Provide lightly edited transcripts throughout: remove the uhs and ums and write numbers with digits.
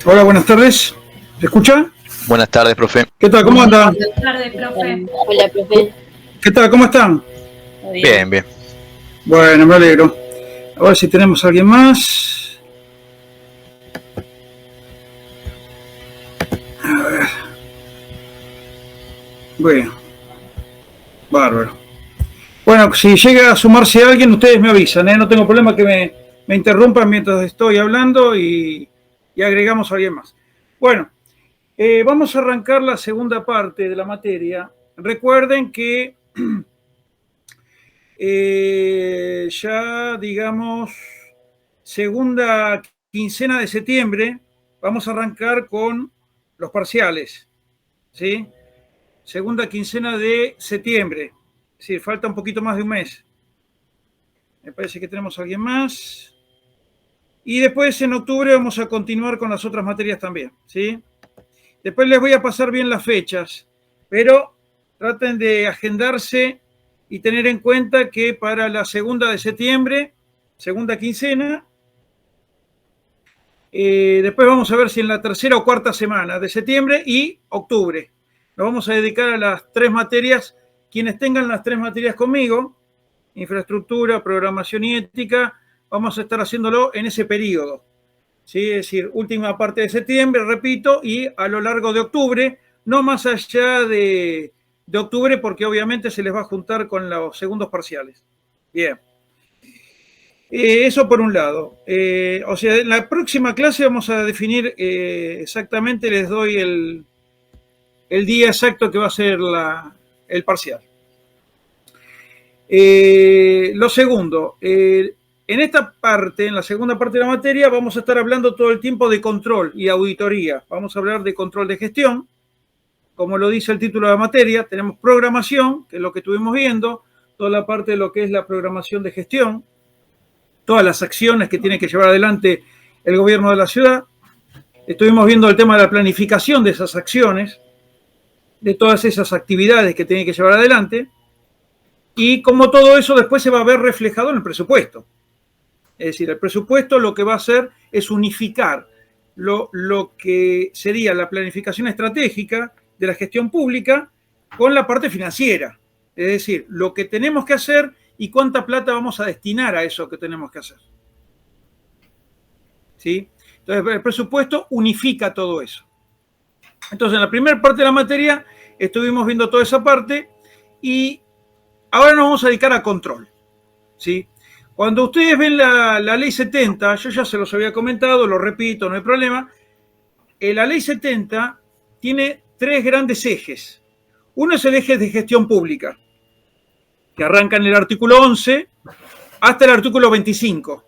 Hola, buenas tardes. ¿Se escucha? Buenas tardes, profe. ¿Qué tal? ¿Cómo andan? Buenas tardes, profe. Hola, profe. ¿Qué tal? ¿Cómo están? Bien, bien. Bueno, me alegro. A ver si tenemos a alguien más. A ver. Bueno, bárbaro. Bueno, si llega a sumarse alguien, ustedes me avisan, ¿eh? No tengo problema que me interrumpan mientras estoy hablando y agregamos a alguien más. Bueno, vamos a arrancar la segunda parte de la materia. Recuerden que ya, digamos, segunda quincena de septiembre, vamos a arrancar con los parciales, ¿sí? Segunda quincena de septiembre, es decir, falta un poquito más de un mes. Me parece que tenemos a alguien más. Y después en octubre vamos a continuar con las otras materias también, ¿sí? Después les voy a pasar bien las fechas, pero traten de agendarse y tener en cuenta que para la segunda de septiembre, segunda quincena, después vamos a ver si en la tercera o cuarta semana de septiembre y octubre. Nos vamos a dedicar a las tres materias. Quienes tengan las tres materias conmigo, infraestructura, programación y ética, vamos a estar haciéndolo en ese periodo. ¿Sí? Es decir, última parte de septiembre, repito, y a lo largo de octubre, no más allá de octubre, porque obviamente se les va a juntar con los segundos parciales. Bien. Eso por un lado. O sea, en la próxima clase vamos a definir exactamente, les doy el día exacto que va a ser el parcial. Lo segundo, en esta parte, en la segunda parte de la materia, vamos a estar hablando todo el tiempo de control y auditoría. Vamos a hablar de control de gestión, como lo dice el título de la materia. Tenemos programación, que es lo que estuvimos viendo, toda la parte de lo que es la programación de gestión, todas las acciones que tiene que llevar adelante el gobierno de la ciudad. Estuvimos viendo el tema de la planificación de esas acciones, de todas esas actividades que tiene que llevar adelante, y como todo eso después se va a ver reflejado en el presupuesto. Es decir, el presupuesto lo que va a hacer es unificar lo que sería la planificación estratégica de la gestión pública con la parte financiera. Es decir, lo que tenemos que hacer y cuánta plata vamos a destinar a eso que tenemos que hacer. ¿Sí? Entonces, el presupuesto unifica todo eso. Entonces, en la primera parte de la materia estuvimos viendo toda esa parte y ahora nos vamos a dedicar a control. ¿Sí? Cuando ustedes ven la ley 70, yo ya se los había comentado, lo repito, no hay problema. La ley 70 tiene tres grandes ejes. Uno es el eje de gestión pública, que arranca en el artículo 11 hasta el artículo 25,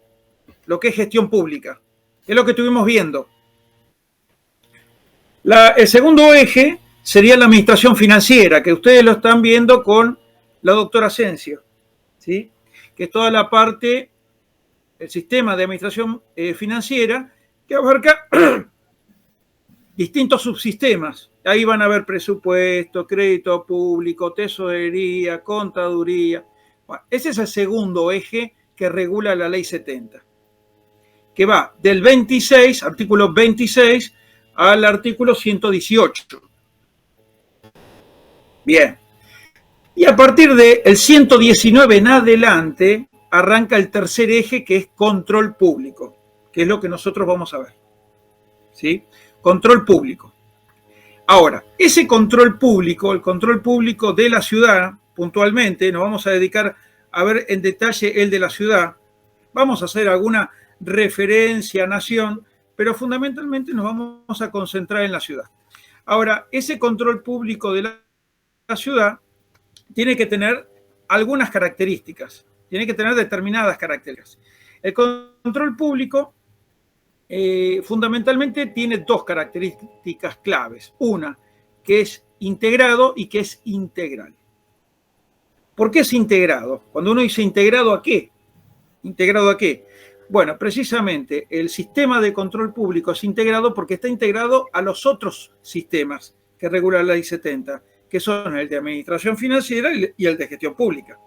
lo que es gestión pública, es lo que estuvimos viendo. El segundo eje sería la administración financiera, que ustedes lo están viendo con la doctora Asensio, ¿sí? Que es toda la parte, el sistema de administración financiera, que abarca distintos subsistemas. Ahí van a ver presupuesto, crédito público, tesorería, contaduría. Bueno, ese es el segundo eje que regula la ley 70, que va del 26, artículo 26, al artículo 118. Bien. Y a partir del 119 en adelante arranca el tercer eje, que es control público, que es lo que nosotros vamos a ver. ¿Sí? Control público. Ahora, ese control público, el control público de la ciudad, puntualmente, nos vamos a dedicar a ver en detalle el de la ciudad. Vamos a hacer alguna referencia a nación, pero fundamentalmente nos vamos a concentrar en la ciudad. Ahora, ese control público de la ciudad tiene que tener algunas características, tiene que tener determinadas características. El control público fundamentalmente tiene dos características claves. Una, que es integrado y que es integral. ¿Por qué es integrado? Cuando uno dice integrado, ¿a qué? ¿Integrado a qué? Bueno, precisamente el sistema de control público es integrado porque está integrado a los otros sistemas que regula la ley 70, que son el de administración financiera y el de gestión pública.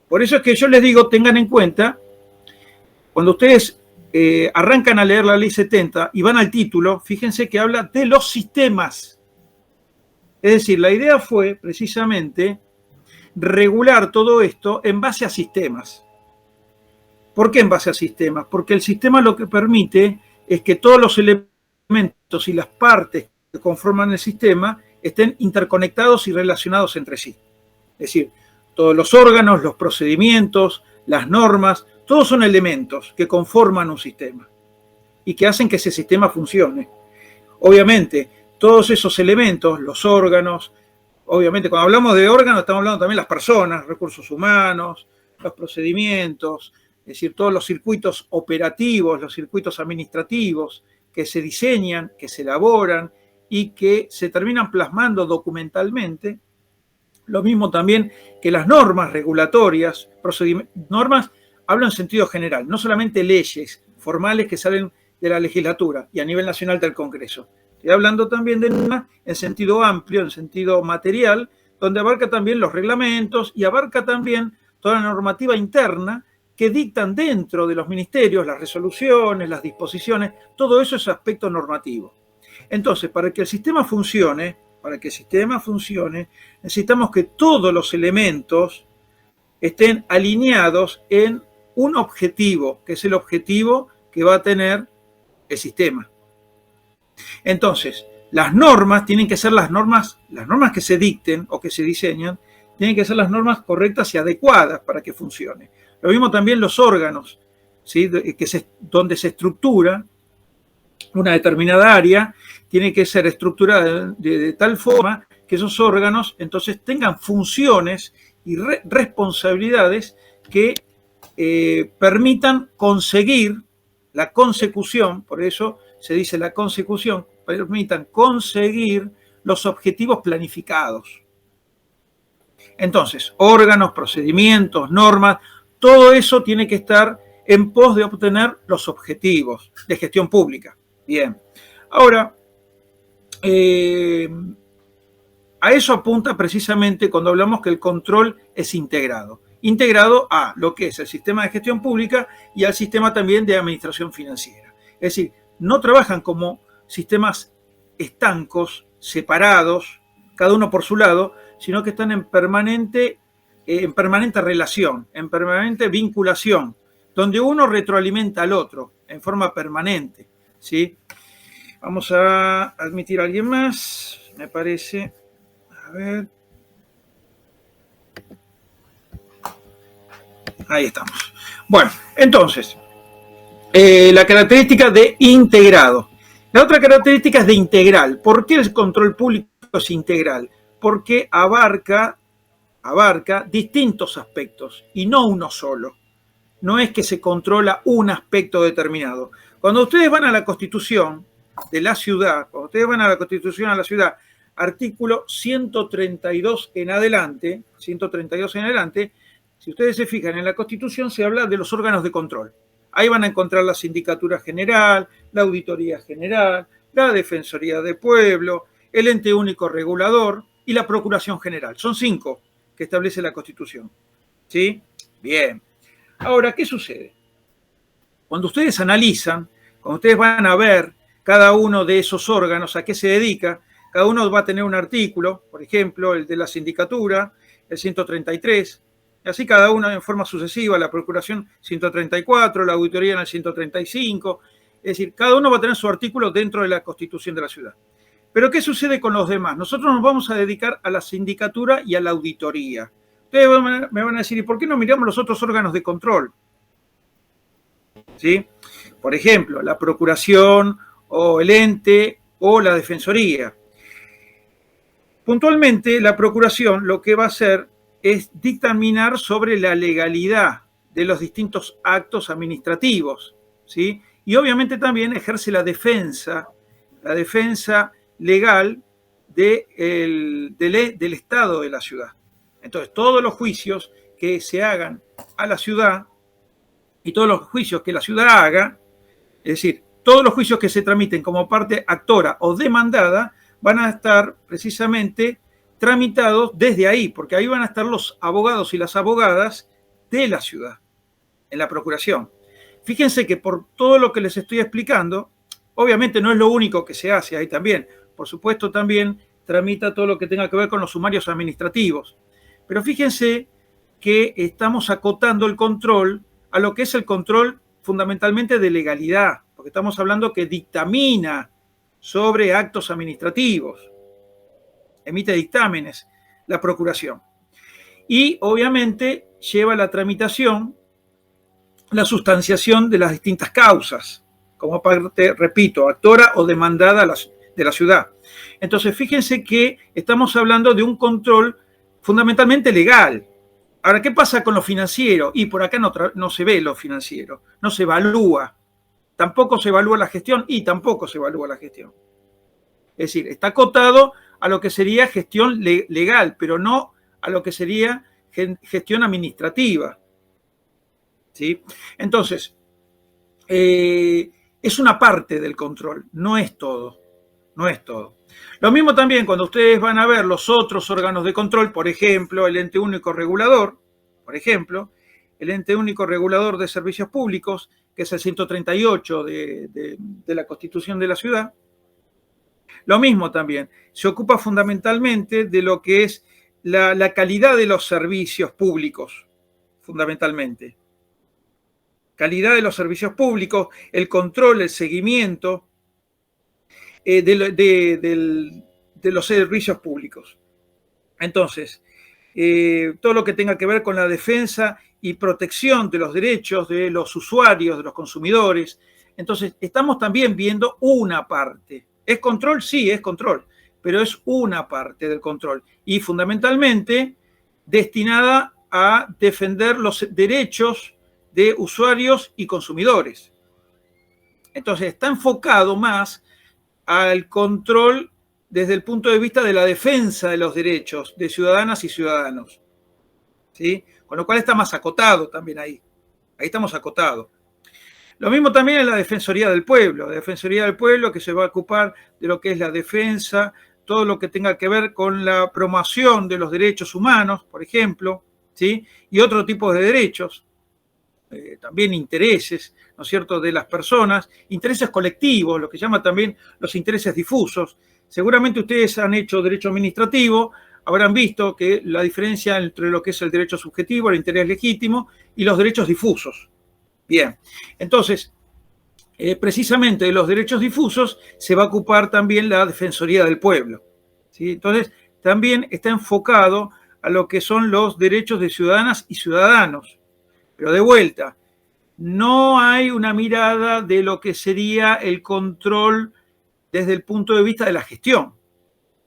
Por eso es que yo les digo, tengan en cuenta, cuando ustedes arrancan a leer la ley 70 y van al título, fíjense que habla de los sistemas. Es decir, la idea fue precisamente regular todo esto en base a sistemas. ¿Por qué en base a sistemas? Porque el sistema lo que permite es que todos los elementos y las partes que conforman el sistema estén interconectados y relacionados entre sí. Es decir, todos los órganos, los procedimientos, las normas, todos son elementos que conforman un sistema y que hacen que ese sistema funcione. Obviamente, todos esos elementos, los órganos, obviamente cuando hablamos de órganos estamos hablando también de las personas, recursos humanos, los procedimientos, es decir, todos los circuitos operativos, los circuitos administrativos que se diseñan, que se elaboran y que se terminan plasmando documentalmente. Lo mismo también que las normas regulatorias, normas hablo en sentido general, no solamente leyes formales que salen de la legislatura y a nivel nacional del Congreso. Estoy hablando también de normas en sentido amplio, en sentido material, donde abarca también los reglamentos y abarca también toda la normativa interna que dictan dentro de los ministerios, las resoluciones, las disposiciones, todo eso es aspecto normativo. Entonces, para que el sistema funcione, necesitamos que todos los elementos estén alineados en un objetivo, que es el objetivo que va a tener el sistema. Entonces, las normas tienen que ser las normas que se dicten o que se diseñan, tienen que ser las normas correctas y adecuadas para que funcione. Lo mismo también los órganos, ¿sí? Donde se estructura una determinada área, tiene que ser estructurada de tal forma que esos órganos entonces tengan funciones y responsabilidades que permitan conseguir la consecución, por eso se dice la consecución, permitan conseguir los objetivos planificados. Entonces, órganos, procedimientos, normas, todo eso tiene que estar en pos de obtener los objetivos de gestión pública. Bien. Ahora, a eso apunta precisamente cuando hablamos que el control es integrado. Integrado a lo que es el sistema de gestión pública y al sistema también de administración financiera. Es decir, no trabajan como sistemas estancos, separados, cada uno por su lado, sino que están en permanente relación, en permanente vinculación, donde uno retroalimenta al otro en forma permanente, ¿sí? Vamos a admitir a alguien más, me parece. A ver. Ahí estamos. Bueno, entonces, la característica de integrado. La otra característica es de integral. ¿Por qué el control público es integral? Porque abarca distintos aspectos y no uno solo. No es que se controla un aspecto determinado. Cuando ustedes van a la Constitución de la ciudad, artículo 132 en adelante, si ustedes se fijan en la Constitución se habla de los órganos de control. Ahí van a encontrar la Sindicatura General, la Auditoría General, la Defensoría del Pueblo, el Ente Único Regulador y la Procuración General. Son 5 que establece la Constitución. ¿Sí? Bien. Ahora, ¿qué sucede? Cuando ustedes analizan, cuando ustedes van a ver cada uno de esos órganos, a qué se dedica, cada uno va a tener un artículo, por ejemplo, el de la Sindicatura, el 133, y así cada uno en forma sucesiva, la Procuración 134, la Auditoría en el 135, es decir, cada uno va a tener su artículo dentro de la Constitución de la ciudad. Pero ¿qué sucede con los demás? Nosotros nos vamos a dedicar a la Sindicatura y a la Auditoría. Ustedes me van a decir, ¿y por qué no miramos los otros órganos de control? ¿Sí? Por ejemplo, la Procuración o el ente o la Defensoría. Puntualmente, la Procuración lo que va a hacer es dictaminar sobre la legalidad de los distintos actos administrativos, ¿sí? Y obviamente también ejerce la defensa legal del Estado de la ciudad. Entonces, todos los juicios que se hagan a la ciudad y todos los juicios que la ciudad haga, es decir, todos los juicios que se tramiten como parte actora o demandada, van a estar precisamente tramitados desde ahí, porque ahí van a estar los abogados y las abogadas de la ciudad, en la Procuración. Fíjense que por todo lo que les estoy explicando, obviamente no es lo único que se hace ahí también. Por supuesto también tramita todo lo que tenga que ver con los sumarios administrativos. Pero fíjense que estamos acotando el control a lo que es el control fundamentalmente de legalidad, porque estamos hablando que dictamina sobre actos administrativos, emite dictámenes la Procuración. Y obviamente lleva la tramitación, la sustanciación de las distintas causas, como parte, repito, actora o demandada de la ciudad. Entonces, fíjense que estamos hablando de un control fundamentalmente legal. Ahora, ¿qué pasa con lo financiero? Y por acá no se ve lo financiero, no se evalúa. Tampoco se evalúa la gestión y tampoco se evalúa la gestión. Es decir, está acotado a lo que sería gestión legal, pero no a lo que sería gestión administrativa. ¿Sí? Entonces, es una parte del control, no es todo. No es todo. Lo mismo también cuando ustedes van a ver los otros órganos de control, por ejemplo, el ente único regulador, por ejemplo, el ente único regulador de servicios públicos, que es el 138 de la Constitución de la ciudad. Lo mismo también, se ocupa fundamentalmente de lo que es la calidad de los servicios públicos, fundamentalmente. Calidad de los servicios públicos, el control, el seguimiento de los servicios públicos. Entonces, todo lo que tenga que ver con la defensa y protección de los derechos de los usuarios, de los consumidores. Entonces, estamos también viendo una parte. ¿Es control? Sí, es control, pero es una parte del control y fundamentalmente destinada a defender los derechos de usuarios y consumidores. Entonces, está enfocado más al control desde el punto de vista de la defensa de los derechos de ciudadanas y ciudadanos. ¿Sí? Con lo cual está más acotado también ahí. Ahí estamos acotados. Lo mismo también en la Defensoría del Pueblo. La Defensoría del Pueblo que se va a ocupar de lo que es la defensa, todo lo que tenga que ver con la promoción de los derechos humanos, por ejemplo, ¿sí? Y otro tipo de derechos, también intereses, ¿no es cierto?, de las personas, intereses colectivos, lo que llama también los intereses difusos. Seguramente ustedes han hecho derecho administrativo, habrán visto que la diferencia entre lo que es el derecho subjetivo, el interés legítimo y los derechos difusos. Bien, entonces, precisamente de los derechos difusos se va a ocupar también la Defensoría del Pueblo, ¿sí? Entonces, también está enfocado a lo que son los derechos de ciudadanas y ciudadanos. Pero de vuelta, no hay una mirada de lo que sería el control desde el punto de vista de la gestión,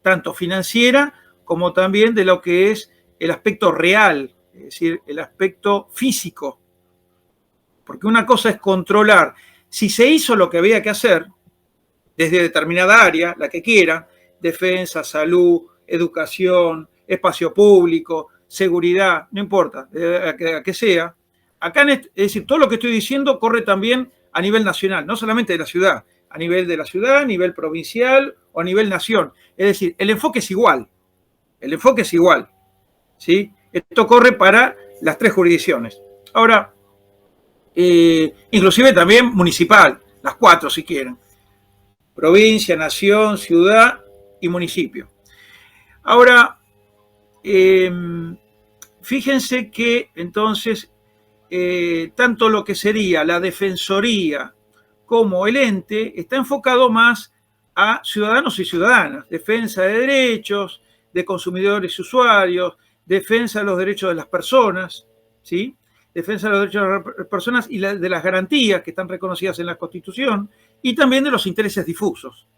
tanto financiera como también de lo que es el aspecto real, es decir, el aspecto físico. Porque una cosa es controlar si se hizo lo que había que hacer desde determinada área, la que quiera, defensa, salud, educación, espacio público, seguridad, no importa, a que sea. Acá, es decir, todo lo que estoy diciendo corre también a nivel nacional, no solamente de la ciudad, a nivel provincial o a nivel nación. Es decir, el enfoque es igual, ¿sí? Esto corre para las tres jurisdicciones. Ahora, inclusive también municipal, las cuatro si quieren. Provincia, nación, ciudad y municipio. Ahora, fíjense que entonces tanto lo que sería la defensoría como el ente está enfocado más a ciudadanos y ciudadanas, defensa de derechos, de consumidores y usuarios, defensa de los derechos de las personas, ¿sí? Defensa de los derechos de las personas y de las garantías que están reconocidas en la Constitución y también de los intereses difusos,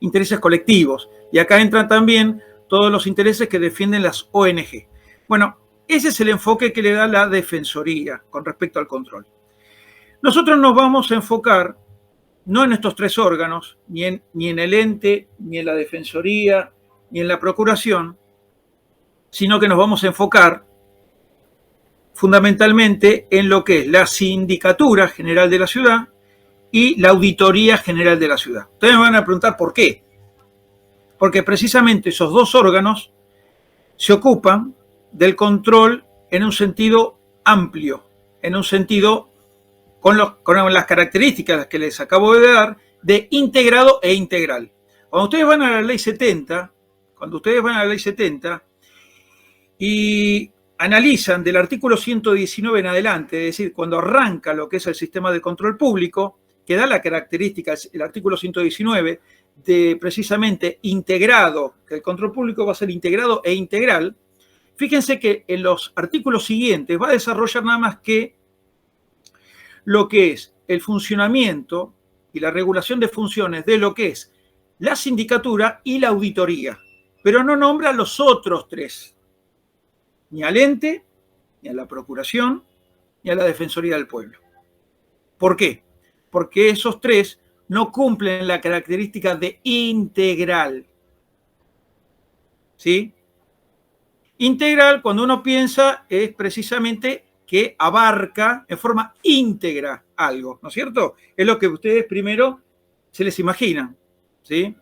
intereses colectivos. Y acá entran también todos los intereses que defienden las ONG. Bueno, ese es el enfoque que le da la Defensoría con respecto al control. Nosotros nos vamos a enfocar no en estos tres órganos, ni en el ente, ni en la Defensoría, ni en la Procuración, sino que nos vamos a enfocar fundamentalmente en lo que es la Sindicatura General de la Ciudad y la Auditoría General de la Ciudad. Ustedes me van a preguntar por qué. Porque precisamente esos dos órganos se ocupan del control en un sentido amplio, en un sentido con las características que les acabo de dar de integrado e integral. Cuando ustedes van a la ley 70, y analizan del artículo 119 en adelante, es decir, cuando arranca lo que es el sistema de control público, que da la característica, el artículo 119, de precisamente integrado, que el control público va a ser integrado e integral, fíjense que en los artículos siguientes va a desarrollar nada más que lo que es el funcionamiento y la regulación de funciones de lo que es la sindicatura y la auditoría, pero no nombra a los otros tres, ni al ente, ni a la procuración, ni a la defensoría del pueblo. ¿Por qué? Porque esos tres no cumplen la característica de integral. ¿Sí? Integral, cuando uno piensa, es precisamente que abarca en forma íntegra algo, ¿no es cierto? Es lo que ustedes primero se les imaginan, ¿sí?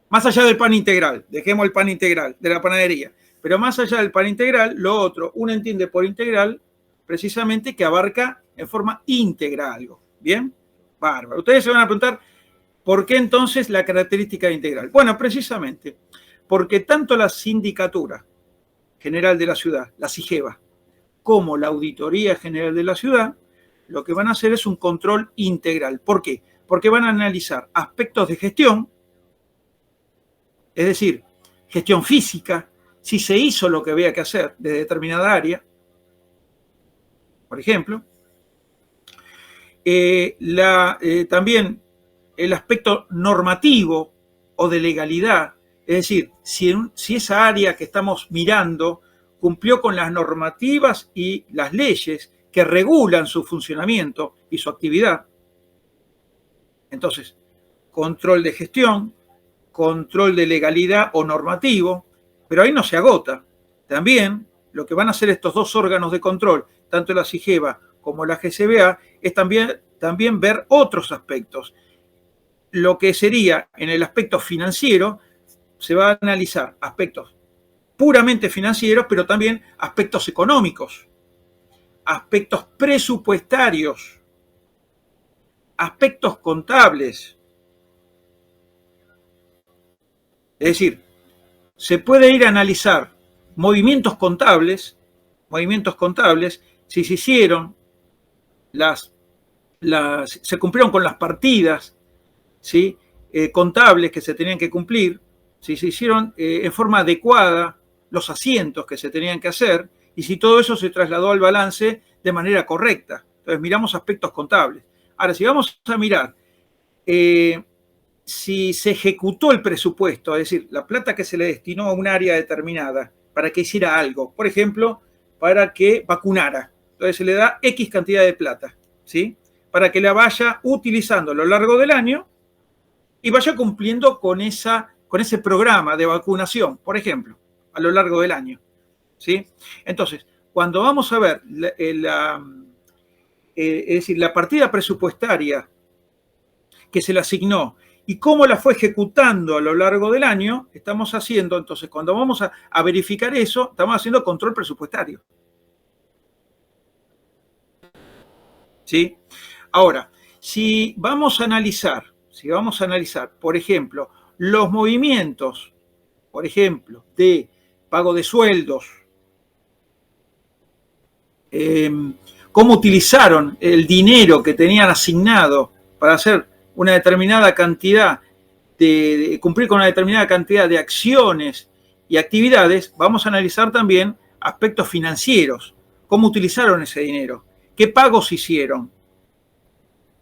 Más allá del pan integral, dejemos el pan integral de la panadería, pero más allá del pan integral, lo otro, uno entiende por integral precisamente que abarca en forma íntegra algo, ¿bien? Bárbaro. Ustedes se van a preguntar, ¿por qué entonces la característica de integral? Bueno, precisamente porque tanto la Sindicatura General de la Ciudad, la SIGEVA, como la Auditoría General de la Ciudad, lo que van a hacer es un control integral. ¿Por qué? Porque van a analizar aspectos de gestión, es decir, gestión física, si se hizo lo que había que hacer de determinada área, por ejemplo. También el aspecto normativo o de legalidad, es decir, si esa área que estamos mirando cumplió con las normativas y las leyes que regulan su funcionamiento y su actividad. Entonces, control de gestión, control de legalidad o normativo, pero ahí no se agota. También lo que van a hacer estos dos órganos de control, tanto la SIGEVA como la GCBA, es también ver otros aspectos. Lo que sería en el aspecto financiero, se va a analizar aspectos puramente financieros, pero también aspectos económicos, aspectos presupuestarios, aspectos contables. Es decir, se puede ir a analizar movimientos contables, si se hicieron, se cumplieron con las partidas, ¿sí? Contables que se tenían que cumplir, si se hicieron en forma adecuada los asientos que se tenían que hacer y si todo eso se trasladó al balance de manera correcta. Entonces miramos aspectos contables. Ahora, si vamos a mirar si se ejecutó el presupuesto, es decir, la plata que se le destinó a un área determinada para que hiciera algo, por ejemplo, para que vacunara. Entonces se le da X cantidad de plata, ¿sí? Para que la vaya utilizando a lo largo del año y vaya cumpliendo con ese programa de vacunación, por ejemplo, a lo largo del año, ¿sí? Entonces, cuando vamos a ver es decir, la partida presupuestaria que se le asignó y cómo la fue ejecutando a lo largo del año, estamos haciendo, entonces, cuando vamos a verificar eso, estamos haciendo control presupuestario. ¿Sí? Ahora, si vamos a analizar, por ejemplo, los movimientos, por ejemplo, de pago de sueldos, cómo utilizaron el dinero que tenían asignado para hacer una determinada cantidad cumplir con una determinada cantidad de acciones y actividades, vamos a analizar también aspectos financieros, cómo utilizaron ese dinero, qué pagos hicieron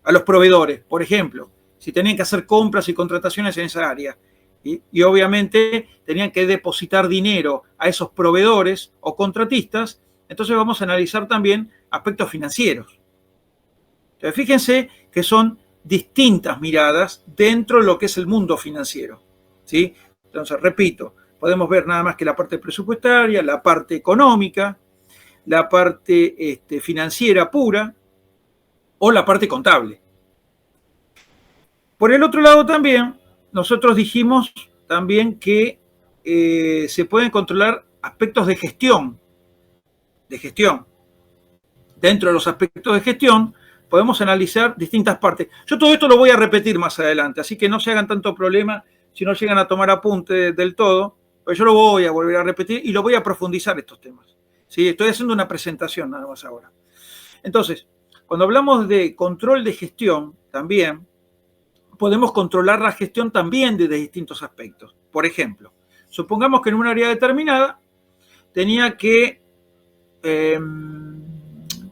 a los proveedores, por ejemplo, si tenían que hacer compras y contrataciones en esa área. Y obviamente tenían que depositar dinero a esos proveedores o contratistas, entonces vamos a analizar también aspectos financieros. Entonces, fíjense que son distintas miradas dentro de lo que es el mundo financiero, ¿sí? Entonces, repito, podemos ver nada más que la parte presupuestaria, la parte económica, la parte financiera pura o la parte contable. Por el otro lado también, nosotros dijimos también que se pueden controlar aspectos de gestión. Dentro de los aspectos de gestión podemos analizar distintas partes. Yo todo esto lo voy a repetir más adelante, así que no se hagan tanto problema si no llegan a tomar apunte del todo, pero yo lo voy a volver a repetir y lo voy a profundizar estos temas. ¿Sí? Estoy haciendo una presentación nada más ahora. Entonces, cuando hablamos de control de gestión, también podemos controlar la gestión también desde distintos aspectos. Por ejemplo, supongamos que en un área determinada tenía que,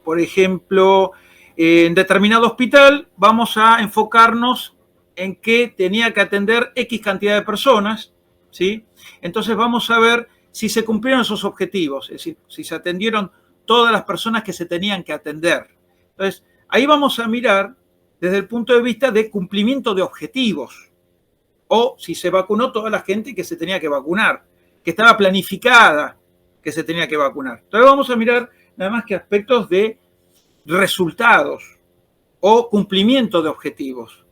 por ejemplo, en determinado hospital vamos a enfocarnos en que tenía que atender X cantidad de personas, ¿sí? Entonces vamos a ver si se cumplieron esos objetivos, es decir, si se atendieron todas las personas que se tenían que atender. Entonces, ahí vamos a mirar desde el punto de vista de cumplimiento de objetivos, o si se vacunó toda la gente que se tenía que vacunar, que estaba planificada que se tenía que vacunar. Entonces vamos a mirar nada más que aspectos de resultados o cumplimiento de objetivos.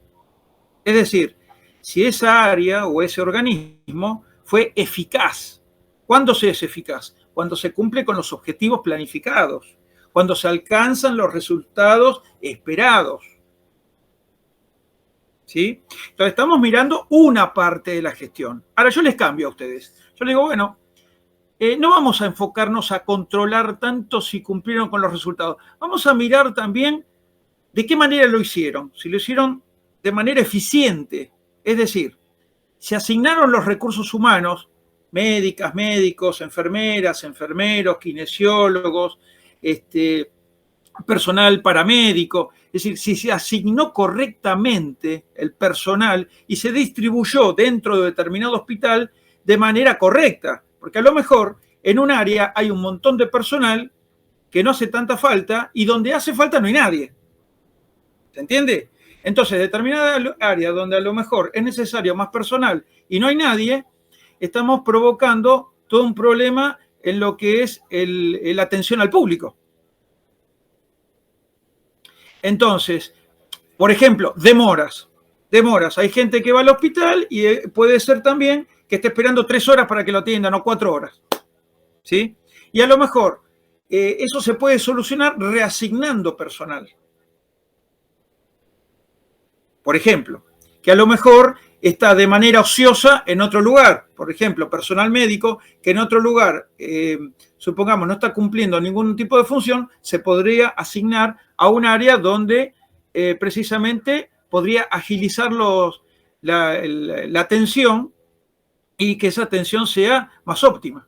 Es decir, si esa área o ese organismo fue eficaz. ¿Cuándo se es eficaz? Cuando se cumple con los objetivos planificados, cuando se alcanzan los resultados esperados. ¿Sí? Entonces estamos mirando una parte de la gestión. Ahora yo les cambio a ustedes. Yo les digo, bueno, no vamos a enfocarnos a controlar tanto si cumplieron con los resultados. Vamos a mirar también de qué manera lo hicieron. Si lo hicieron de manera eficiente, es decir, se asignaron los recursos humanos, médicas, médicos, enfermeras, enfermeros, kinesiólogos, personal paramédico, es decir, si se asignó correctamente el personal y se distribuyó dentro de determinado hospital de manera correcta, porque a lo mejor en un área hay un montón de personal que no hace tanta falta y donde hace falta no hay nadie. ¿Se entiende? Entonces, determinada área donde a lo mejor es necesario más personal y no hay nadie, estamos provocando todo un problema en lo que es la atención al público. Entonces, por ejemplo, demoras. Hay gente que va al hospital y puede ser también que esté esperando 3 horas para que lo atiendan o 4 horas. ¿Sí? Y a lo mejor eso se puede solucionar reasignando personal. Por ejemplo, que a lo mejor está de manera ociosa en otro lugar. Por ejemplo, personal médico que en otro lugar, supongamos, no está cumpliendo ningún tipo de función, se podría asignar a un área donde precisamente podría agilizar la atención y que esa atención sea más óptima.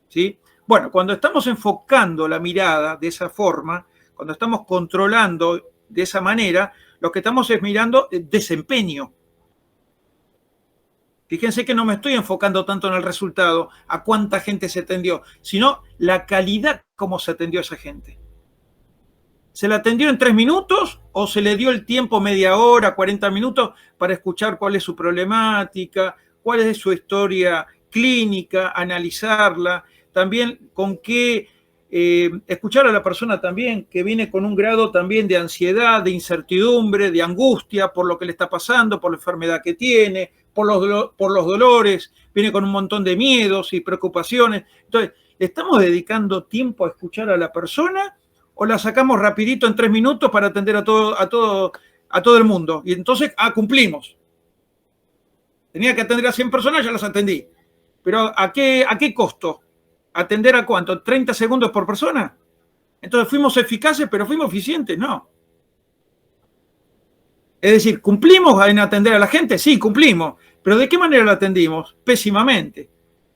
¿Sí? Bueno, cuando estamos enfocando la mirada de esa forma, cuando estamos controlando de esa manera, lo que estamos es mirando el desempeño. Fíjense que no me estoy enfocando tanto en el resultado, a cuánta gente se atendió, sino la calidad como se atendió a esa gente. ¿Se la atendió en 3 minutos o se le dio el tiempo, media hora, 40 minutos, para escuchar cuál es su problemática, cuál es su historia clínica, analizarla, también con qué escuchar a la persona también que viene con un grado también de ansiedad, de incertidumbre, de angustia por lo que le está pasando, por la enfermedad que tiene, por los dolores, viene con un montón de miedos y preocupaciones. Entonces, ¿le estamos dedicando tiempo a escuchar a la persona o la sacamos rapidito en 3 minutos para atender a todo el mundo? Y entonces, cumplimos. Tenía que atender a 100 personas, ya las atendí. Pero ¿a qué costo? ¿Atender a cuánto? ¿30 segundos por persona? Entonces, ¿fuimos eficaces, pero fuimos eficientes? No. Es decir, ¿cumplimos en atender a la gente? Sí, cumplimos. ¿Pero de qué manera la atendimos? Pésimamente,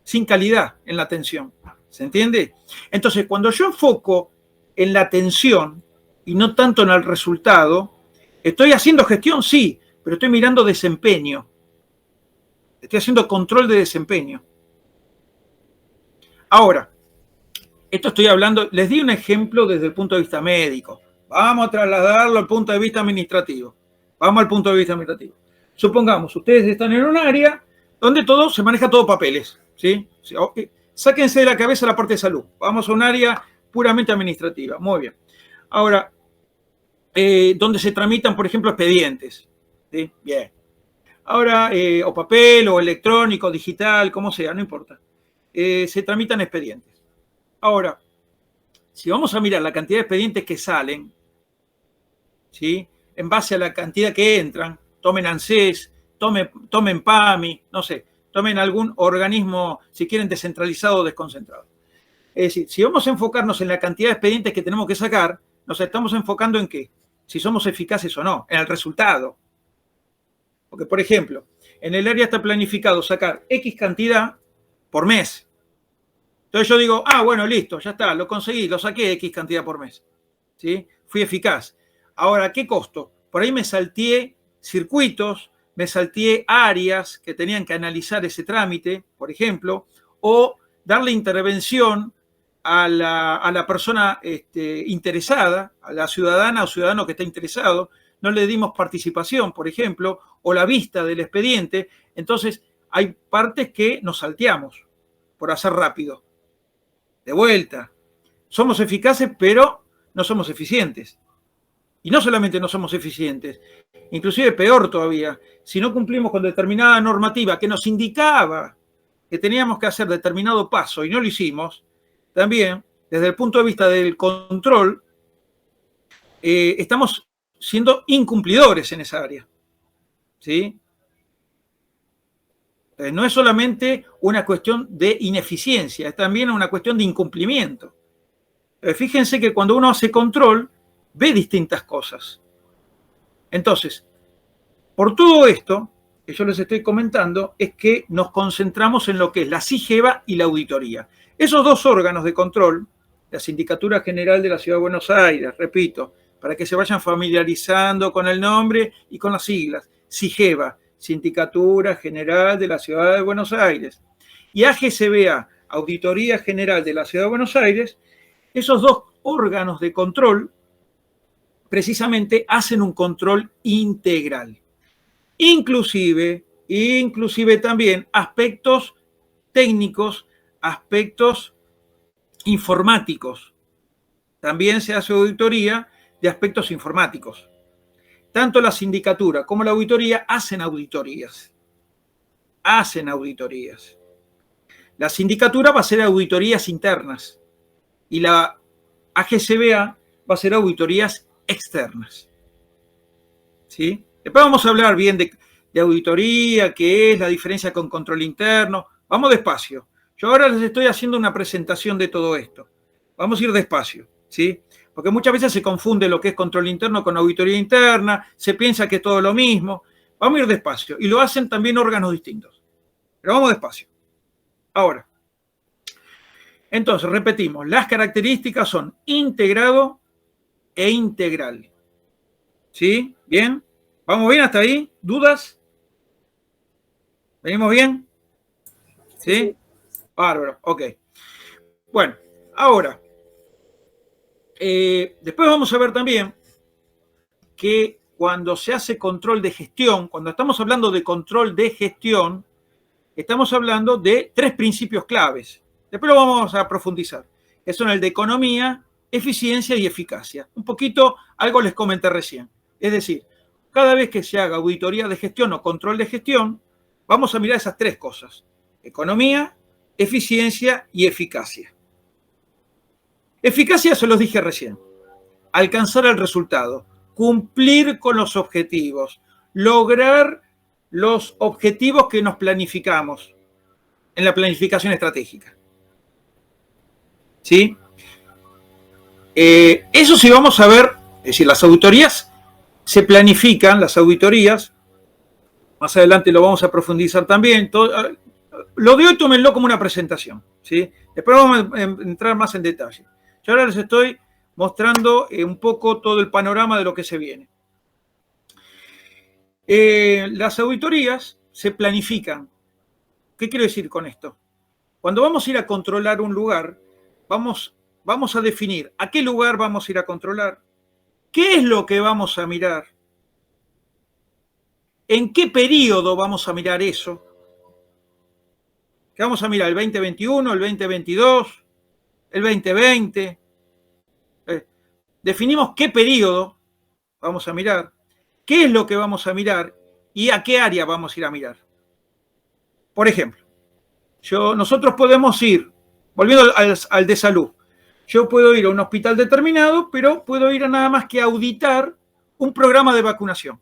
sin calidad en la atención. ¿Se entiende? Entonces, cuando yo enfoco en la atención y no tanto en el resultado, ¿estoy haciendo gestión? Sí, pero estoy mirando desempeño. Estoy haciendo control de desempeño. Ahora, esto estoy hablando, les di un ejemplo desde el punto de vista médico. Vamos a trasladarlo al punto de vista administrativo. Vamos al punto de vista administrativo. Supongamos, ustedes están en un área donde todo se maneja todo papeles, ¿sí? Sáquense de la cabeza la parte de salud. Vamos a un área puramente administrativa. Muy bien. Ahora, donde se tramitan, por ejemplo, expedientes. ¿Sí? Bien. Ahora, o papel, o electrónico, digital, como sea, no importa. Se tramitan expedientes. Ahora, si vamos a mirar la cantidad de expedientes que salen, ¿sí? En base a la cantidad que entran, tomen ANSES, tomen PAMI, no sé, tomen algún organismo, si quieren, descentralizado o desconcentrado. Es decir, si vamos a enfocarnos en la cantidad de expedientes que tenemos que sacar, nos estamos enfocando en qué, si somos eficaces o no, en el resultado. Porque, por ejemplo, en el área está planificado sacar X cantidad por mes. Entonces yo digo, bueno, listo, ya está, lo conseguí, lo saqué X cantidad por mes. ¿Sí? Fui eficaz. Ahora, ¿qué costo? Por ahí me salteé circuitos, me salteé áreas que tenían que analizar ese trámite, por ejemplo, o darle intervención a la persona interesada, a la ciudadana o ciudadano que está interesado, no le dimos participación, por ejemplo, o la vista del expediente. Entonces, hay partes que nos salteamos por hacer rápido. De vuelta, somos eficaces, pero no somos eficientes. Y no solamente no somos eficientes, inclusive peor todavía, si no cumplimos con determinada normativa que nos indicaba que teníamos que hacer determinado paso y no lo hicimos, también, desde el punto de vista del control, estamos siendo incumplidores en esa área. ¿Sí? No es solamente una cuestión de ineficiencia, es también una cuestión de incumplimiento. Fíjense que cuando uno hace control, ve distintas cosas. Entonces, por todo esto que yo les estoy comentando, es que nos concentramos en lo que es la SIGEVA y la auditoría. Esos dos órganos de control, la Sindicatura General de la Ciudad de Buenos Aires, repito, para que se vayan familiarizando con el nombre y con las siglas, SIGEVA, Sindicatura General de la Ciudad de Buenos Aires, y AGCBA, Auditoría General de la Ciudad de Buenos Aires, esos dos órganos de control precisamente hacen un control integral. Inclusive también aspectos técnicos, aspectos informáticos. También se hace auditoría de aspectos informáticos. Tanto la sindicatura como la auditoría hacen auditorías. Hacen auditorías. La sindicatura va a hacer auditorías internas y la AGCBA va a hacer auditorías externas. ¿Sí? Después vamos a hablar bien de auditoría, qué es la diferencia con control interno. Vamos despacio. Yo ahora les estoy haciendo una presentación de todo esto. Vamos a ir despacio, ¿sí? Porque muchas veces se confunde lo que es control interno con auditoría interna, se piensa que es todo lo mismo. Vamos a ir despacio. Y lo hacen también órganos distintos. Pero vamos despacio. Ahora, entonces, repetimos, las características son integrado e integral. ¿Sí? ¿Bien? ¿Vamos bien hasta ahí? ¿Dudas? ¿Venimos bien? ¿Sí? Bárbaro, ok. Bueno, ahora, después vamos a ver también que cuando se hace control de gestión, cuando estamos hablando de control de gestión, estamos hablando de 3 principios claves. Después lo vamos a profundizar, que son el de economía, eficiencia y eficacia. Un poquito, algo les comenté recién. Es decir, cada vez que se haga auditoría de gestión o control de gestión, vamos a mirar esas 3 cosas. Economía, eficiencia y eficacia. Eficacia se los dije recién. Alcanzar el resultado, cumplir con los objetivos, lograr los objetivos que nos planificamos en la planificación estratégica. ¿Sí? Eso sí vamos a ver, es decir, las auditorías se planifican, las auditorías, más adelante lo vamos a profundizar también, lo de hoy tómenlo como una presentación, ¿sí? Después vamos a entrar más en detalle. Yo ahora les estoy mostrando un poco todo el panorama de lo que se viene. Las auditorías se planifican. ¿Qué quiero decir con esto? Cuando vamos a ir a controlar un lugar, vamos a definir a qué lugar vamos a ir a controlar, qué es lo que vamos a mirar, en qué periodo vamos a mirar eso, que vamos a mirar el 2021, el 2022, el 2020. Definimos qué periodo vamos a mirar, qué es lo que vamos a mirar y a qué área vamos a ir a mirar. Por ejemplo, nosotros podemos ir, volviendo al de salud, yo puedo ir a un hospital determinado, pero puedo ir a nada más que auditar un programa de vacunación.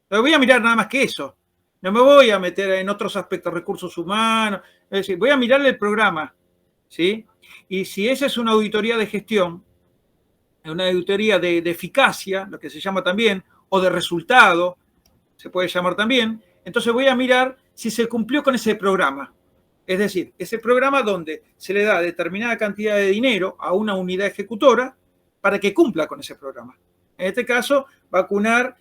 Pero voy a mirar nada más que eso. No me voy a meter en otros aspectos, recursos humanos. Es decir, voy a mirar el programa, ¿sí? Y si esa es una auditoría de gestión, una auditoría de eficacia, lo que se llama también, o de resultado, se puede llamar también, entonces voy a mirar si se cumplió con ese programa. Es decir, ese programa donde se le da determinada cantidad de dinero a una unidad ejecutora para que cumpla con ese programa. En este caso, vacunar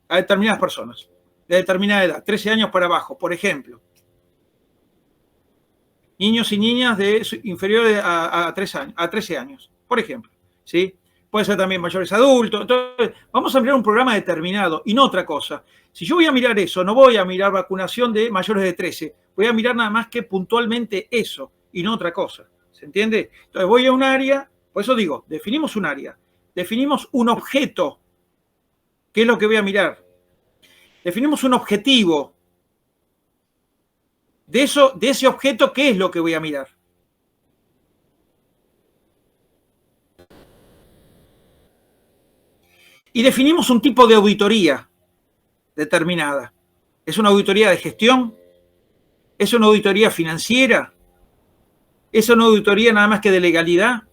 a determinadas personas de determinada edad, 13 años para abajo, por ejemplo. Niños y niñas inferiores a 13 años, por ejemplo, ¿sí? Puede ser también mayores adultos. Entonces, vamos a mirar un programa determinado y no otra cosa. Si yo voy a mirar eso, no voy a mirar vacunación de mayores de 13, voy a mirar nada más que puntualmente eso y no otra cosa. ¿Se entiende? Entonces voy a un área, por eso digo, definimos un área, definimos un objeto, ¿qué es lo que voy a mirar? Definimos un objetivo. De ese objeto, ¿qué es lo que voy a mirar? Y definimos un tipo de auditoría determinada. ¿Es una auditoría de gestión? ¿Es una auditoría financiera? ¿Es una auditoría nada más que de legalidad?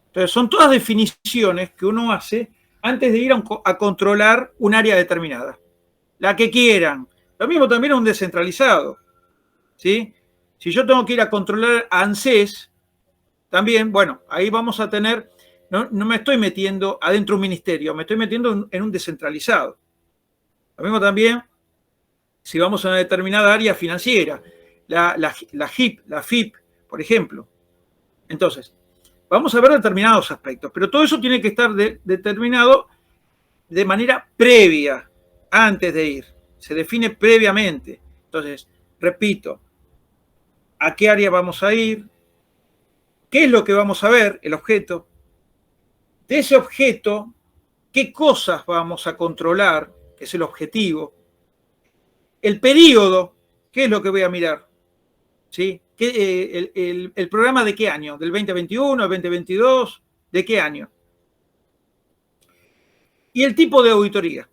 Entonces, son todas definiciones que uno hace antes de ir a controlar un área determinada. La que quieran. Lo mismo también es un descentralizado. ¿Sí? Si yo tengo que ir a controlar a ANSES, también, bueno, ahí vamos a tener, no me estoy metiendo adentro de un ministerio, me estoy metiendo en un descentralizado. Lo mismo también si vamos a una determinada área financiera, la HIP, la FIP, por ejemplo. Entonces, vamos a ver determinados aspectos, pero todo eso tiene que estar determinado de manera previa, antes de ir. Se define previamente. Entonces, repito, ¿a qué área vamos a ir? ¿Qué es lo que vamos a ver? El objeto. De ese objeto, ¿qué cosas vamos a controlar? Que es el objetivo. El periodo, ¿qué es lo que voy a mirar? ¿Sí? ¿El programa de qué año? ¿Del 2021, del 2022? ¿De qué año? Y el tipo de auditoría.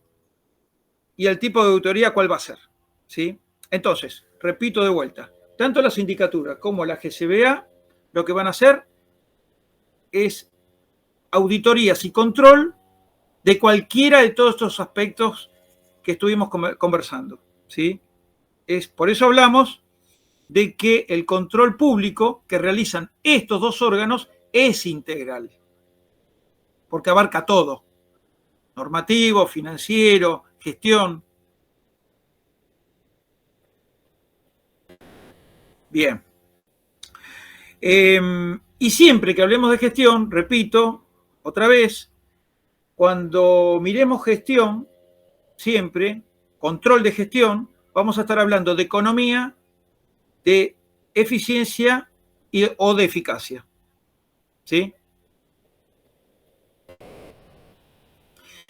¿Y el tipo de auditoría cuál va a ser? ¿Sí? Entonces, repito de vuelta, tanto la sindicatura como la GCBA lo que van a hacer es auditorías y control de cualquiera de todos estos aspectos que estuvimos conversando, ¿sí? Por eso hablamos de que el control público que realizan estos dos órganos es integral, porque abarca todo, normativo, financiero, gestión. Bien. Y siempre que hablemos de gestión, repito, otra vez, cuando miremos gestión, siempre, control de gestión, vamos a estar hablando de economía, de eficiencia o de eficacia. ¿Sí?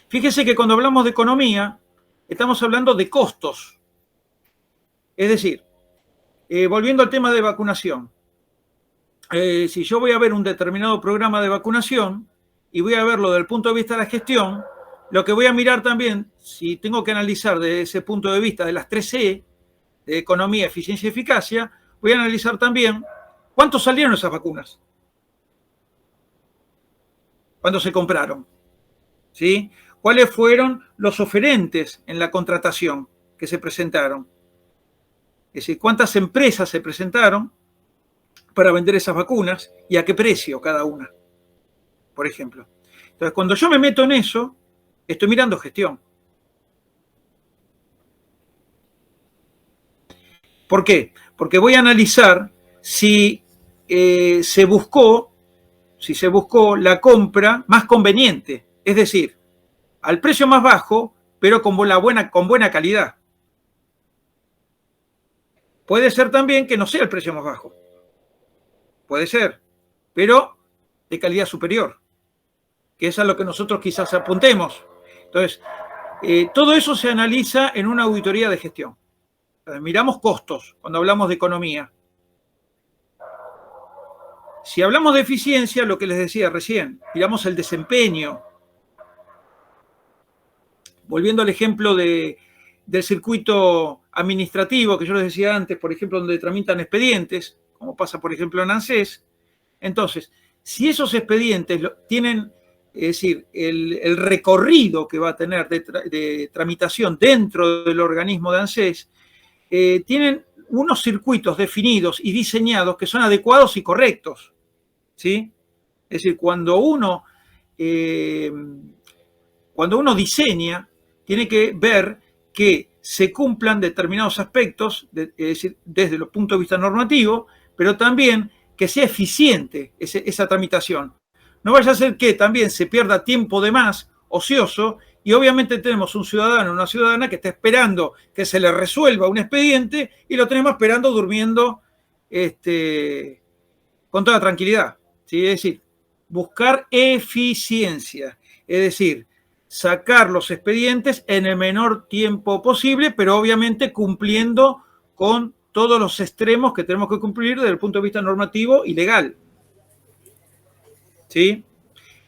Fíjese que cuando hablamos de economía, estamos hablando de costos. Es decir, volviendo al tema de vacunación, si yo voy a ver un determinado programa de vacunación y voy a verlo desde el punto de vista de la gestión, lo que voy a mirar también, si tengo que analizar desde ese punto de vista de las 3E, de economía, eficiencia y eficacia, voy a analizar también cuánto salieron esas vacunas, cuándo se compraron, ¿sí? ¿Cuáles fueron los oferentes en la contratación que se presentaron? Es decir, cuántas empresas se presentaron para vender esas vacunas y a qué precio cada una, por ejemplo. Entonces, cuando yo me meto en eso, estoy mirando gestión. ¿Por qué? Porque voy a analizar si se buscó la compra más conveniente, es decir, al precio más bajo, pero con buena calidad. Puede ser también que no sea el precio más bajo. Puede ser, pero de calidad superior, que es a lo que nosotros quizás apuntemos. Entonces, todo eso se analiza en una auditoría de gestión. Entonces, miramos costos cuando hablamos de economía. Si hablamos de eficiencia, lo que les decía recién, miramos el desempeño. Volviendo al ejemplo del circuito administrativo que yo les decía antes, por ejemplo, donde tramitan expedientes, como pasa, por ejemplo, en ANSES. Entonces, si esos expedientes tienen, es decir, el recorrido que va a tener de tramitación dentro del organismo de ANSES, tienen unos circuitos definidos y diseñados que son adecuados y correctos, ¿sí? Es decir, cuando uno diseña, tiene que ver que se cumplan determinados aspectos, es decir, desde el punto de vista normativo, pero también que sea eficiente esa tramitación. No vaya a ser que también se pierda tiempo de más, ocioso, y obviamente tenemos un ciudadano o una ciudadana que está esperando que se le resuelva un expediente y lo tenemos esperando durmiendo con toda tranquilidad, ¿sí? Es decir, buscar eficiencia, es decir, sacar los expedientes en el menor tiempo posible, pero obviamente cumpliendo con todos los extremos que tenemos que cumplir desde el punto de vista normativo y legal. ¿Sí?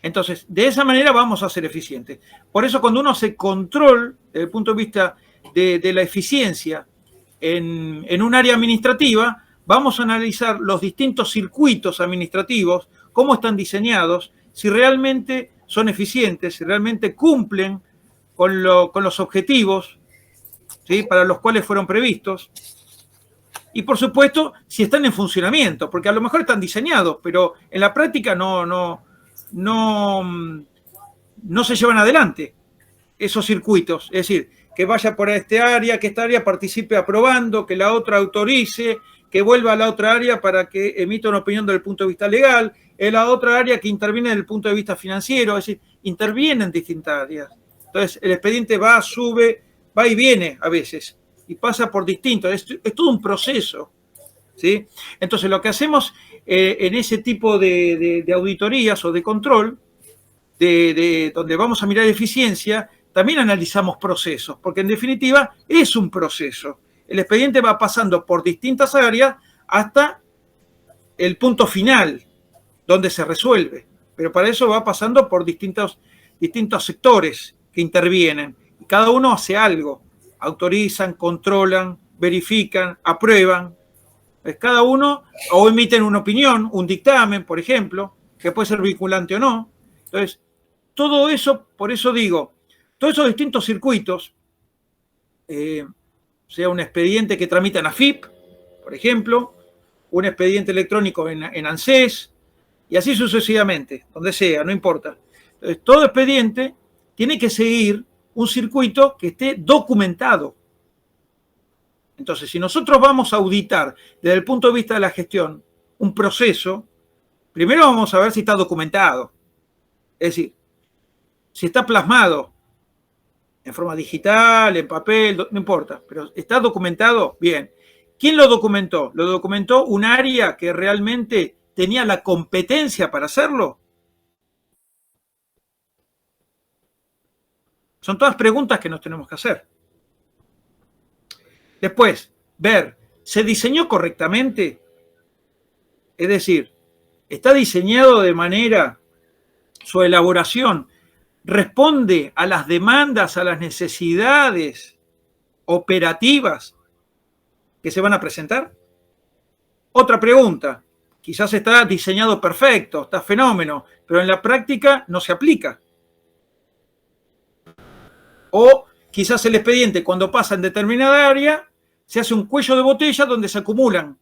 Entonces, de esa manera vamos a ser eficientes. Por eso, cuando uno hace control desde el punto de vista de la eficiencia en un área administrativa, vamos a analizar los distintos circuitos administrativos, cómo están diseñados, si realmente son eficientes, si realmente cumplen con los objetivos, ¿sí?, para los cuales fueron previstos. Y, por supuesto, si están en funcionamiento, porque a lo mejor están diseñados, pero en la práctica no se llevan adelante esos circuitos. Es decir, que vaya por este área, que esta área participe aprobando, que la otra autorice, que vuelva a la otra área para que emita una opinión desde el punto de vista legal, en la otra área que interviene desde el punto de vista financiero, es decir, interviene en distintas áreas. Entonces, el expediente va, sube, va y viene a veces, y pasa por distintos, es todo un proceso, ¿sí? Entonces, lo que hacemos en ese tipo de auditorías o de control, donde vamos a mirar eficiencia, también analizamos procesos, porque en definitiva es un proceso. El expediente va pasando por distintas áreas hasta el punto final, donde se resuelve. Pero para eso va pasando por distintos sectores que intervienen. Y cada uno hace algo. Autorizan, controlan, verifican, aprueban. Pues cada uno o emiten una opinión, un dictamen, por ejemplo, que puede ser vinculante o no. Entonces, todo eso, por eso digo, todos esos distintos circuitos, sea un expediente que tramita en AFIP, por ejemplo, un expediente electrónico en ANSES, y así sucesivamente, donde sea, no importa. Entonces, todo expediente tiene que seguir un circuito que esté documentado. Entonces, si nosotros vamos a auditar desde el punto de vista de la gestión un proceso, primero vamos a ver si está documentado. Es decir, si está plasmado en forma digital, en papel, no importa, pero está documentado, bien. ¿Quién lo documentó? ¿Lo documentó un área que realmente tenía la competencia para hacerlo? Son todas preguntas que nos tenemos que hacer. Después, ver, ¿se diseñó correctamente? Es decir, ¿está diseñado de manera, su elaboración responde a las demandas, a las necesidades operativas que se van a presentar? Otra pregunta, quizás está diseñado perfecto, está fenómeno, pero en la práctica no se aplica. O quizás el expediente, cuando pasa en determinada área, se hace un cuello de botella donde se acumulan.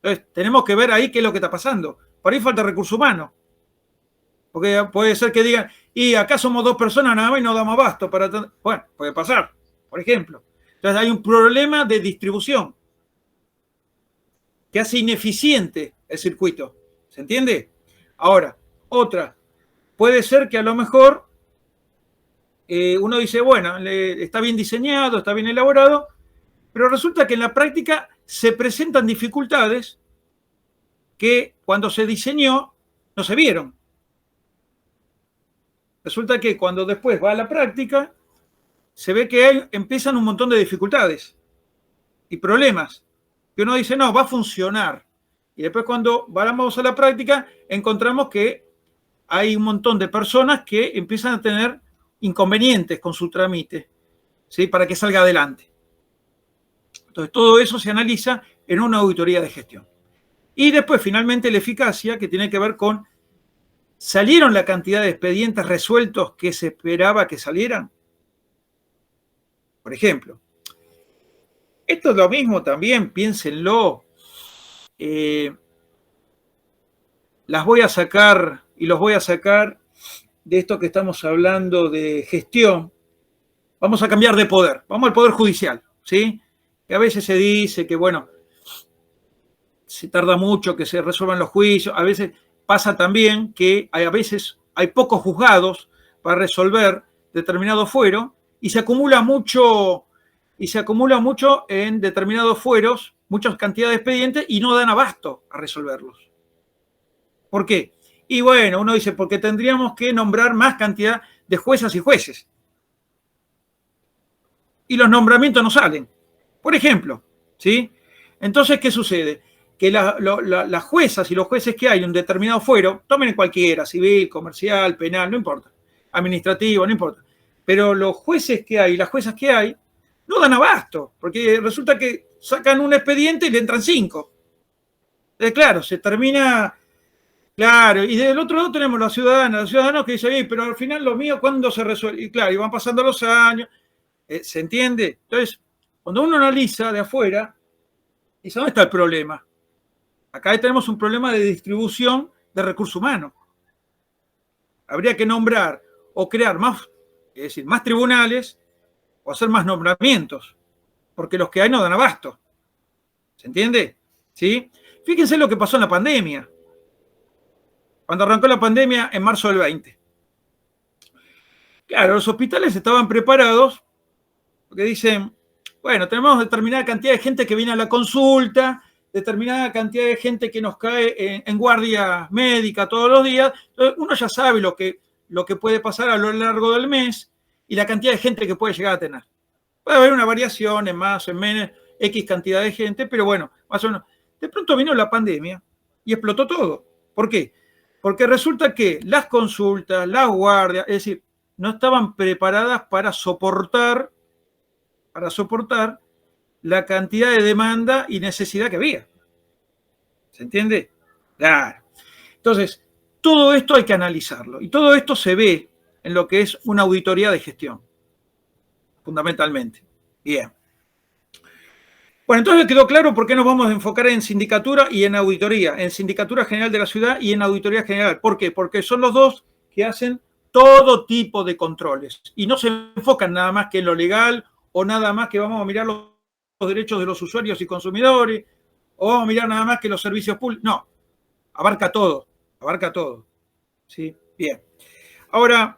Entonces, tenemos que ver ahí qué es lo que está pasando. Por ahí falta recurso humano. Porque puede ser que digan, y acá somos 2 personas nada más y no damos abasto para... Bueno, puede pasar, por ejemplo. Entonces hay un problema de distribución que hace ineficiente el circuito. ¿Se entiende? Ahora, otra. Puede ser que a lo mejor uno dice, bueno, está bien diseñado, está bien elaborado, pero resulta que en la práctica se presentan dificultades que cuando se diseñó no se vieron. Resulta que cuando después va a la práctica, se ve que empiezan un montón de dificultades y problemas. Que uno dice, no, va a funcionar. Y después cuando vamos a la práctica, encontramos que hay un montón de personas que empiezan a tener inconvenientes con su trámite, ¿sí? Para que salga adelante. Entonces, todo eso se analiza en una auditoría de gestión. Y después, finalmente, la eficacia, que tiene que ver con, ¿salieron la cantidad de expedientes resueltos que se esperaba que salieran? Por ejemplo, esto es lo mismo también, piénsenlo. Las voy a sacar y los voy a sacar de esto que estamos hablando de gestión. Vamos a cambiar de poder, vamos al poder judicial, ¿sí? Que a veces se dice que, bueno, se tarda mucho que se resuelvan los juicios, a veces pasa también que a veces hay pocos juzgados para resolver determinado fuero y se acumula mucho en determinados fueros, muchas cantidades de expedientes y no dan abasto a resolverlos. ¿Por qué? Y bueno, uno dice, porque tendríamos que nombrar más cantidad de juezas y jueces. Y los nombramientos no salen. Por ejemplo, ¿sí? Entonces, ¿qué sucede? Que las juezas y los jueces que hay en un determinado fuero, tomen en cualquiera, civil, comercial, penal, no importa, administrativo, no importa. Pero los jueces que hay, las juezas que hay, no dan abasto, porque resulta que sacan un expediente y le entran 5. Claro, se termina. Claro, y del otro lado tenemos los ciudadanos que dicen, pero al final lo mío, ¿cuándo se resuelve? Y claro, y van pasando los años, ¿se entiende? Entonces, cuando uno analiza de afuera, dice, ¿dónde está el problema? Acá tenemos un problema de distribución de recursos humanos. Habría que nombrar o crear más, es decir, más tribunales o hacer más nombramientos, porque los que hay no dan abasto. ¿Se entiende? ¿Sí? Fíjense lo que pasó en la pandemia. Cuando arrancó la pandemia en marzo del 20. Claro, los hospitales estaban preparados porque dicen, bueno, tenemos determinada cantidad de gente que viene a la consulta, determinada cantidad de gente que nos cae en guardia médica todos los días. Entonces, uno ya sabe lo que puede pasar a lo largo del mes y la cantidad de gente que puede llegar a tener. Puede haber una variación en más o en menos, X cantidad de gente, pero bueno, más o menos. De pronto vino la pandemia y explotó todo. ¿Por qué? Porque resulta que las consultas, las guardias, es decir, no estaban preparadas para soportar la cantidad de demanda y necesidad que había. ¿Se entiende? Claro. Entonces, todo esto hay que analizarlo. Y todo esto se ve en lo que es una auditoría de gestión, fundamentalmente. Bien. Bueno, entonces quedó claro por qué nos vamos a enfocar en sindicatura y en auditoría, en sindicatura general de la ciudad y en auditoría general. ¿Por qué? Porque son los dos que hacen todo tipo de controles y no se enfocan nada más que en lo legal o nada más que vamos a mirar los derechos de los usuarios y consumidores o vamos a mirar nada más que los servicios públicos. No, abarca todo. ¿Sí? Bien. Ahora,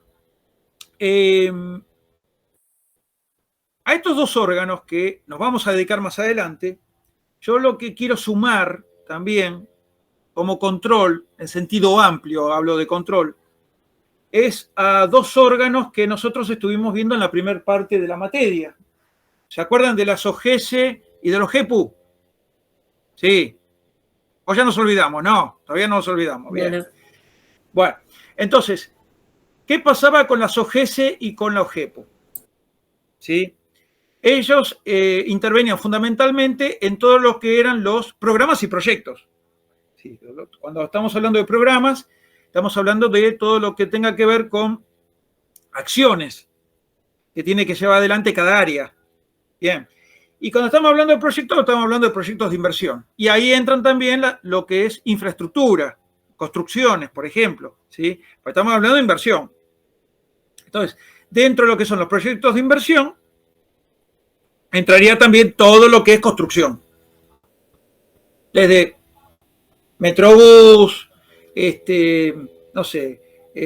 a estos dos órganos que nos vamos a dedicar más adelante, yo lo que quiero sumar también como control, en sentido amplio hablo de control, es a dos órganos que nosotros estuvimos viendo en la primera parte de la materia. ¿Se acuerdan de las OGS y de los GEPU? Sí. O ya nos olvidamos, no, todavía no nos olvidamos. Bien. Bueno, entonces, ¿qué pasaba con las OGS y con los GEPU? ¿Sí? Ellos intervenían fundamentalmente en todo lo que eran los programas y proyectos. Sí, cuando estamos hablando de programas, estamos hablando de todo lo que tenga que ver con acciones que tiene que llevar adelante cada área. Bien. Y cuando estamos hablando de proyectos, estamos hablando de proyectos de inversión. Y ahí entran también lo que es infraestructura, construcciones, por ejemplo. ¿Sí? Pues estamos hablando de inversión. Entonces, dentro de lo que son los proyectos de inversión, entraría también todo lo que es construcción. Desde Metrobús, no sé,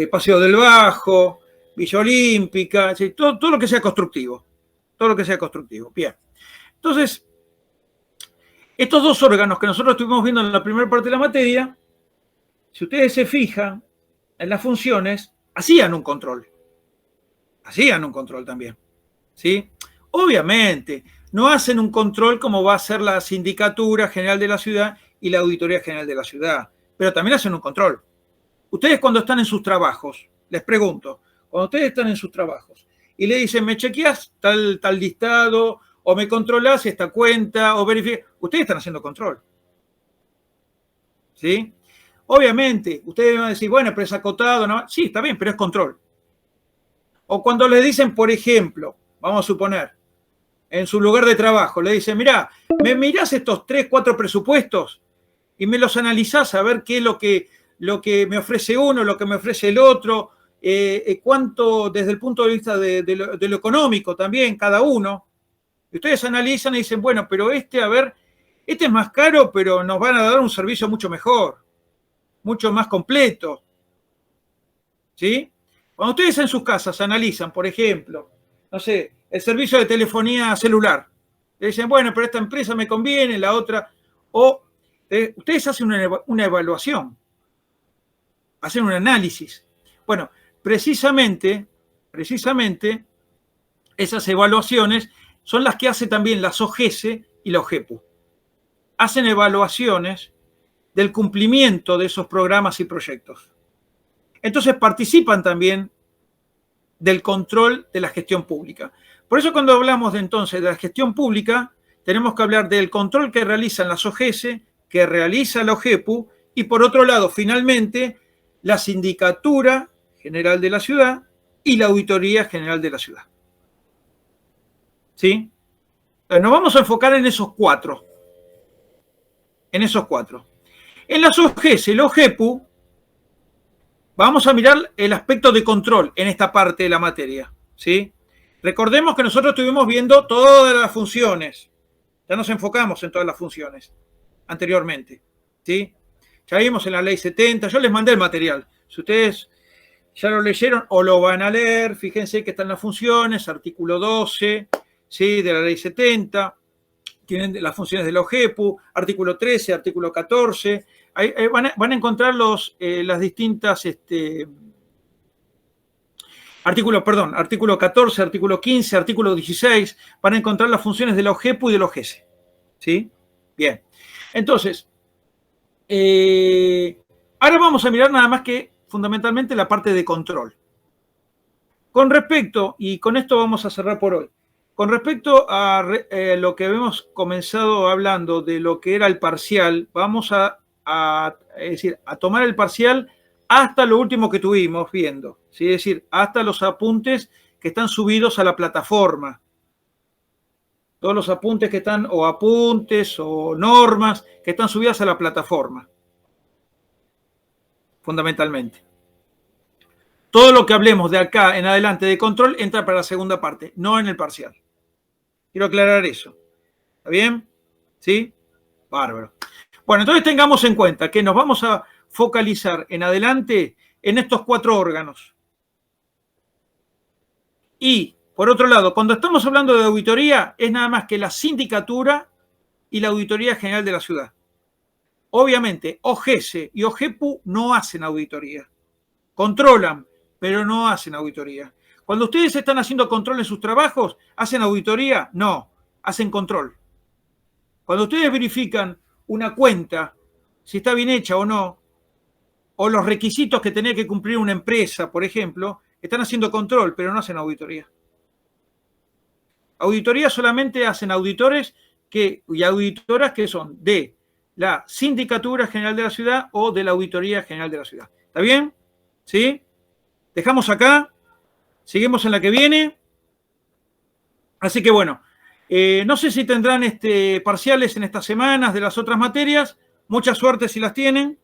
Paseo del Bajo, Villa Olímpica, ¿sí? todo lo que sea constructivo. Todo lo que sea constructivo. Bien. Entonces, estos dos órganos que nosotros estuvimos viendo en la primera parte de la materia, si ustedes se fijan en las funciones, hacían un control. Hacían un control también. ¿Sí? Obviamente, no hacen un control como va a hacer la Sindicatura General de la Ciudad, y la Auditoría General de la Ciudad, pero también hacen un control. Ustedes cuando están en sus trabajos, les pregunto, cuando ustedes están en sus trabajos y le dicen, ¿me chequeás tal listado? O me controlás esta cuenta, o verificás. Ustedes están haciendo control. ¿Sí? Obviamente, ustedes van a decir, bueno, pero es acotado, ¿no? Sí, está bien, pero es control. O cuando les dicen, por ejemplo, vamos a suponer, en su lugar de trabajo, le dicen, mirá, ¿me mirás estos 3, 4 presupuestos y me los analizás a ver qué es lo que me ofrece uno, lo que me ofrece el otro, cuánto desde el punto de vista de lo económico también, cada uno? Y ustedes analizan y dicen, bueno, pero a ver, este es más caro, pero nos van a dar un servicio mucho mejor, mucho más completo. ¿Sí? Cuando ustedes en sus casas analizan, por ejemplo, no sé, el servicio de telefonía celular, le dicen, bueno, pero esta empresa me conviene, la otra, o ustedes hacen una evaluación, hacen un análisis. Bueno, precisamente, esas evaluaciones son las que hace también la SOGESE y la OGEPU. Hacen evaluaciones del cumplimiento de esos programas y proyectos. Entonces participan también del control de la gestión pública. Por eso cuando hablamos entonces de la gestión pública, tenemos que hablar del control que realizan la SOGESE, que realiza la OGEPU, y por otro lado, finalmente, la Sindicatura General de la Ciudad y la Auditoría General de la Ciudad. ¿Sí? Entonces, nos vamos a enfocar en esos cuatro. En la SOGESE y la OGEPU, vamos a mirar el aspecto de control en esta parte de la materia. ¿Sí? Recordemos que nosotros estuvimos viendo todas las funciones. Ya nos enfocamos en todas las funciones anteriormente. ¿Sí? Ya vimos en la ley 70, yo les mandé el material. Si ustedes ya lo leyeron o lo van a leer, fíjense que están las funciones, artículo 12, ¿sí? De la ley 70, tienen las funciones de la OGEPU, artículo 13, artículo 14, ahí van a encontrar las distintas, artículo 14, artículo 15, artículo 16, van a encontrar las funciones de la OGEPU y de la OGESE. ¿Sí? Bien. Entonces, ahora vamos a mirar nada más que fundamentalmente la parte de control. Con respecto, y con esto vamos a cerrar por hoy, con respecto a lo que habíamos comenzado hablando de lo que era el parcial, vamos a tomar el parcial hasta lo último que tuvimos viendo, ¿sí? Es decir, hasta los apuntes que están subidos a la plataforma. Todos los apuntes que están, o apuntes, o normas, que están subidas a la plataforma. Fundamentalmente. Todo lo que hablemos de acá en adelante de control entra para la segunda parte, no en el parcial. Quiero aclarar eso. ¿Está bien? ¿Sí? Bárbaro. Bueno, entonces tengamos en cuenta que nos vamos a focalizar en adelante en estos 4 órganos. Y, por otro lado, cuando estamos hablando de auditoría, es nada más que la Sindicatura y la Auditoría General de la Ciudad. Obviamente, OGESE y OGEPU no hacen auditoría. Controlan, pero no hacen auditoría. Cuando ustedes están haciendo control en sus trabajos, ¿hacen auditoría? No, hacen control. Cuando ustedes verifican una cuenta, si está bien hecha o no, o los requisitos que tenía que cumplir una empresa, por ejemplo, están haciendo control, pero no hacen auditoría. Auditoría solamente hacen auditores y auditoras que son de la Sindicatura General de la Ciudad o de la Auditoría General de la Ciudad. ¿Está bien? ¿Sí? Dejamos acá. Seguimos en la que viene. Así que bueno, no sé si tendrán parciales en estas semanas de las otras materias. Mucha suerte si las tienen.